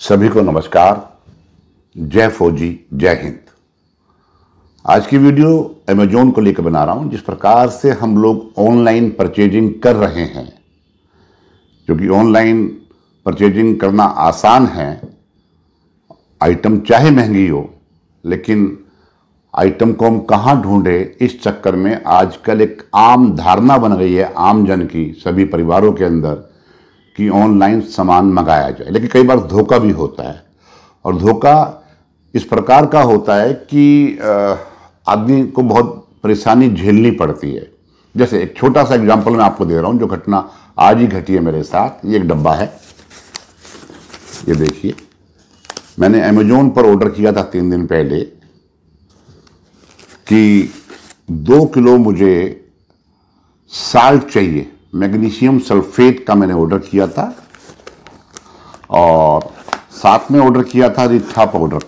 सभी को नमस्कार। जय फौजी, जय हिंद। आज की वीडियो अमेजोन को लेकर बना रहा हूं। जिस प्रकार से हम लोग ऑनलाइन परचेजिंग कर रहे हैं, क्योंकि ऑनलाइन परचेजिंग करना आसान है। आइटम चाहे महंगी हो, लेकिन आइटम को हम कहाँ ढूंढे, इस चक्कर में आजकल एक आम धारणा बन गई है आम जन की, सभी परिवारों के अंदर, कि ऑनलाइन सामान मंगाया जाए। लेकिन कई बार धोखा भी होता है, और धोखा इस प्रकार का होता है कि आदमी को बहुत परेशानी झेलनी पड़ती है। जैसे एक छोटा सा एग्जांपल मैं आपको दे रहा हूं, जो घटना आज ही घटी है मेरे साथ। ये एक डब्बा है, ये देखिए। मैंने अमेजोन पर ऑर्डर किया था 3 दिन पहले कि 2 किलो मुझे साल्ट चाहिए, मैग्नीशियम सल्फेट का मैंने ऑर्डर किया था, और साथ में ऑर्डर किया था रीठा पाउडर।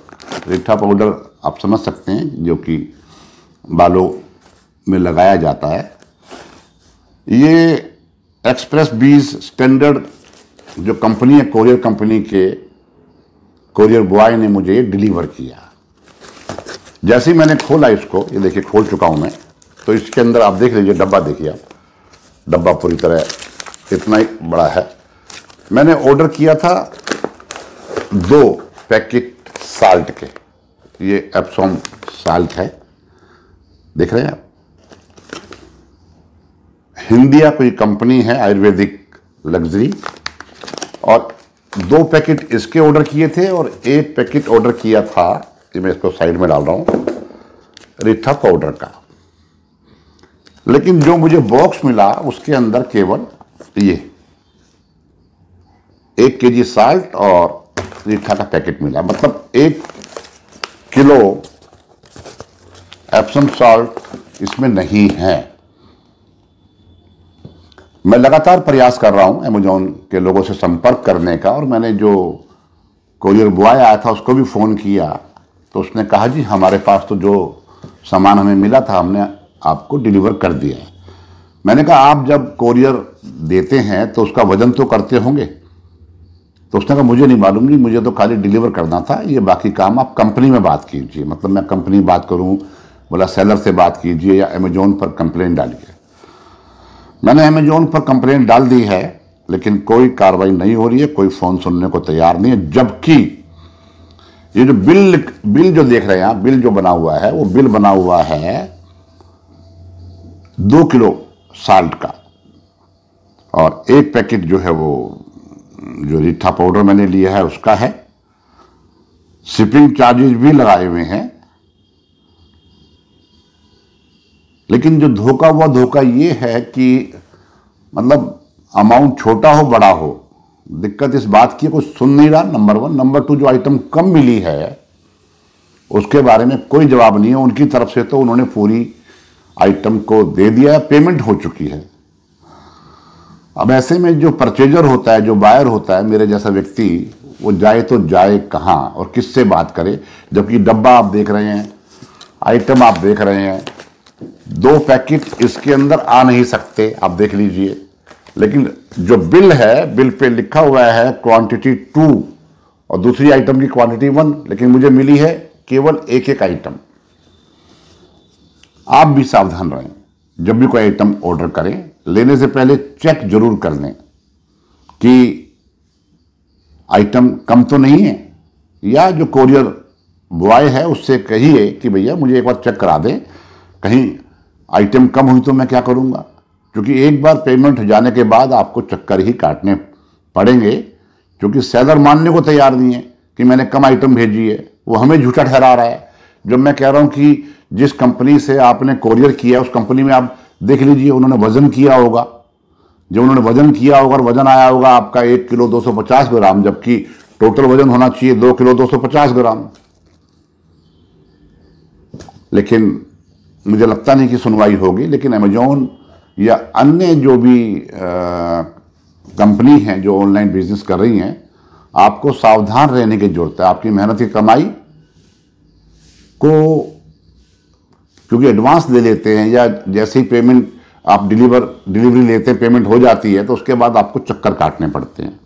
रीठा पाउडर आप समझ सकते हैं, जो कि बालों में लगाया जाता है। ये एक्सप्रेस बीज स्टैंडर्ड जो कंपनी है, कोरियर कंपनी के कोरियर बॉय ने मुझे डिलीवर किया। जैसे ही मैंने खोला इसको, ये देखिए खोल चुका हूं मैं, तो इसके अंदर आप देख लीजिए, डब्बा देखिए आप। डब्बा पूरी तरह इतना ही बड़ा है। मैंने ऑर्डर किया था 2 पैकेट साल्ट के। ये एप्सॉम साल्ट है, देख रहे हैं आप। हिंदिया कोई कंपनी है, आयुर्वेदिक लग्जरी। और 2 पैकेट इसके ऑर्डर किए थे, और 1 पैकेट ऑर्डर किया था, ये मैं इसको साइड में डाल रहा हूं, रीठा पाउडर का। लेकिन जो मुझे बॉक्स मिला, उसके अंदर केवल ये 1 केजी साल्ट और रीठा का पैकेट मिला। मतलब 1 किलो एप्सम साल्ट इसमें नहीं है। मैं लगातार प्रयास कर रहा हूं अमेजोन के लोगों से संपर्क करने का, और मैंने जो कोरियर बॉय आया था उसको भी फ़ोन किया, तो उसने कहा जी हमारे पास तो जो सामान हमें मिला था हमने आपको डिलीवर कर दिया है। मैंने कहा आप जब कोरियर देते हैं तो उसका वजन तो करते होंगे। तो उसने कहा मुझे नहीं मालूम जी, मुझे तो खाली डिलीवर करना था, ये बाकी काम आप कंपनी में बात कीजिए। मतलब मैं कंपनी बात करूं, बोला सेलर से बात कीजिए या अमेजोन पर कंप्लेंट डालिए। मैंने अमेजोन पर कंप्लेंट डाल दी है, लेकिन कोई कार्रवाई नहीं हो रही है, कोई फ़ोन सुनने को तैयार नहीं है। जबकि ये जो बिल जो देख रहे हैं आप, बिल जो बना हुआ है, वो बिल बना हुआ है 2 किलो साल्ट का, और 1 पैकेट जो है वो जो रीठा पाउडर मैंने लिया है उसका है। शिपिंग चार्जेस भी लगाए हुए हैं। लेकिन जो धोखा हुआ, धोखा ये है कि मतलब अमाउंट छोटा हो बड़ा हो, दिक्कत इस बात की कोई सुन नहीं रहा, नंबर 1। नंबर 2, जो आइटम कम मिली है उसके बारे में कोई जवाब नहीं है उनकी तरफ से। तो उन्होंने पूरी आइटम को दे दिया है, पेमेंट हो चुकी है। अब ऐसे में जो परचेजर होता है, जो बायर होता है, मेरे जैसा व्यक्ति, वो जाए तो जाए कहाँ और किससे बात करे। जबकि डब्बा आप देख रहे हैं, आइटम आप देख रहे हैं, 2 पैकेट इसके अंदर आ नहीं सकते, आप देख लीजिए। लेकिन जो बिल है, बिल पे लिखा हुआ है क्वांटिटी 2 और दूसरी आइटम की क्वांटिटी 1, लेकिन मुझे मिली है केवल 1 आइटम। आप भी सावधान रहें, जब भी कोई आइटम ऑर्डर करें, लेने से पहले चेक जरूर कर लें कि आइटम कम तो नहीं है, या जो कोरियर बॉय है उससे कहिए कि भैया मुझे एक बार चेक करा दें, कहीं आइटम कम हुई तो मैं क्या करूंगा। क्योंकि एक बार पेमेंट हो जाने के बाद आपको चक्कर ही काटने पड़ेंगे, क्योंकि सेलर मानने को तैयार नहीं है कि मैंने कम आइटम भेजी है, वो हमें झूठा ठहरा रहा है। जब मैं कह रहा हूं कि जिस कंपनी से आपने कोरियर किया, उस कंपनी में आप देख लीजिए, उन्होंने वजन किया होगा। जो उन्होंने वजन किया होगा और वजन आया होगा आपका 1 किलो 250 ग्राम, जबकि टोटल वजन होना चाहिए 2 किलो 250 ग्राम। लेकिन मुझे लगता नहीं कि सुनवाई होगी। लेकिन अमेजोन या अन्य जो भी कंपनी हैं जो ऑनलाइन बिजनेस कर रही हैं, आपको सावधान रहने की जरूरत है। आपकी मेहनत की कमाई को क्योंकि एडवांस दे लेते हैं, या जैसे ही पेमेंट आप डिलीवरी लेते हैं, पेमेंट हो जाती है, तो उसके बाद आपको चक्कर काटने पड़ते हैं।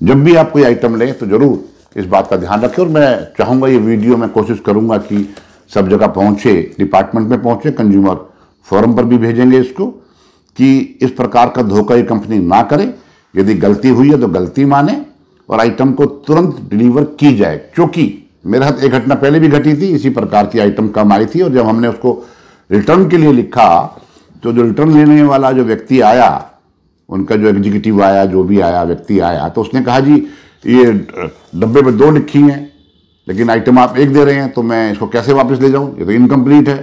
जब भी आप कोई आइटम लें तो जरूर इस बात का ध्यान रखें। और मैं चाहूँगा ये वीडियो मैं कोशिश करूँगा कि सब जगह पहुँचे, डिपार्टमेंट में पहुँचे, कंज्यूमर फोरम पर भी भेजेंगे इसको, कि इस प्रकार का धोखा ये कंपनी ना करे। यदि गलती हुई है तो गलती माने और आइटम को तुरंत डिलीवर की जाए। क्योंकि मेरे साथ एक घटना पहले भी घटी थी, इसी प्रकार की आइटम कम आई थी और जब हमने उसको रिटर्न के लिए लिखा तो जो रिटर्न लेने वाला जो व्यक्ति आया, उनका जो एग्जीक्यूटिव आया, जो भी आया व्यक्ति आया, तो उसने कहा जी ये डब्बे में 2 लिखी हैं लेकिन आइटम आप 1 दे रहे हैं, तो मैं इसको कैसे वापस ले जाऊं, ये तो इनकम्प्लीट है।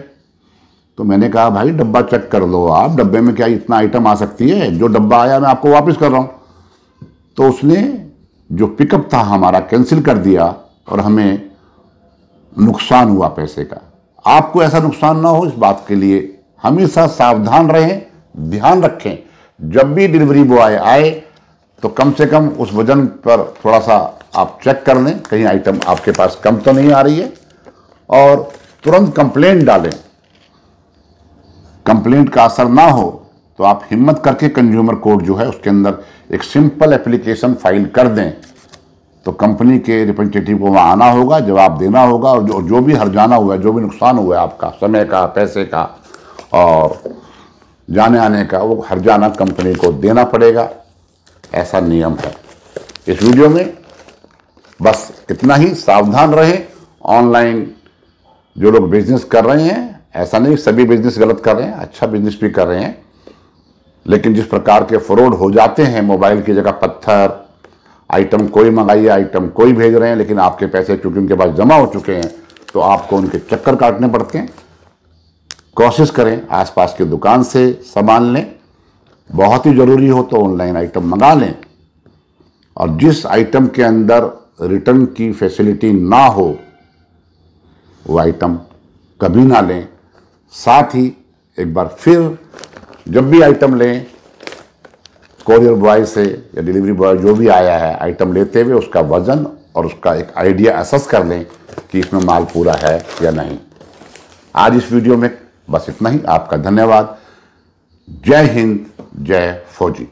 तो मैंने कहा भाई डब्बा चेक कर लो आप, डब्बे में क्या इतना आइटम आ सकती है, जो डब्बा आया मैं आपको वापस कर रहा हूं। तो उसने जो पिकअप था हमारा कैंसिल कर दिया और हमें नुकसान हुआ पैसे का। आपको ऐसा नुकसान ना हो, इस बात के लिए हमेशा सावधान रहें, ध्यान रखें। जब भी डिलीवरी बॉय आए तो कम से कम उस वजन पर थोड़ा सा आप चेक कर लें, कहीं आइटम आपके पास कम तो नहीं आ रही है, और तुरंत कंप्लेंट डालें। कंप्लेंट का असर ना हो तो आप हिम्मत करके कंज्यूमर कोर्ट जो है उसके अंदर एक सिंपल एप्लीकेशन फाइल कर दें। तो कंपनी के रिप्रेजेंटेटिव को वहाँ आना होगा, जवाब देना होगा, और जो भी हर्जाना हुआ है, जो भी नुकसान हुआ है आपका समय का, पैसे का और जाने आने का, वो हर्जाना कंपनी को देना पड़ेगा। ऐसा नियम है। इस वीडियो में बस इतना ही। सावधान रहें। ऑनलाइन जो लोग बिजनेस कर रहे हैं, ऐसा नहीं सभी बिजनेस गलत कर रहे हैं, अच्छा बिजनेस भी कर रहे हैं, लेकिन जिस प्रकार के फ्रॉड हो जाते हैं, मोबाइल की जगह पत्थर, आइटम कोई मंगाइए, आइटम कोई भेज रहे हैं, लेकिन आपके पैसे चूंकि उनके पास जमा हो चुके हैं तो आपको उनके चक्कर काटने पड़ते हैं। कोशिश करें आसपास की दुकान से सामान लें, बहुत ही जरूरी हो तो ऑनलाइन आइटम मंगा लें, और जिस आइटम के अंदर रिटर्न की फैसिलिटी ना हो वो आइटम कभी ना लें। साथ ही एक बार फिर जब भी आइटम लें, कोरियर बॉय से या डिलीवरी बॉय जो भी आया है, आइटम लेते हुए उसका वजन और उसका एक आइडिया असेस कर लें कि इसमें माल पूरा है या नहीं। आज इस वीडियो में बस इतना ही। आपका धन्यवाद। जय हिंद, जय फौजी।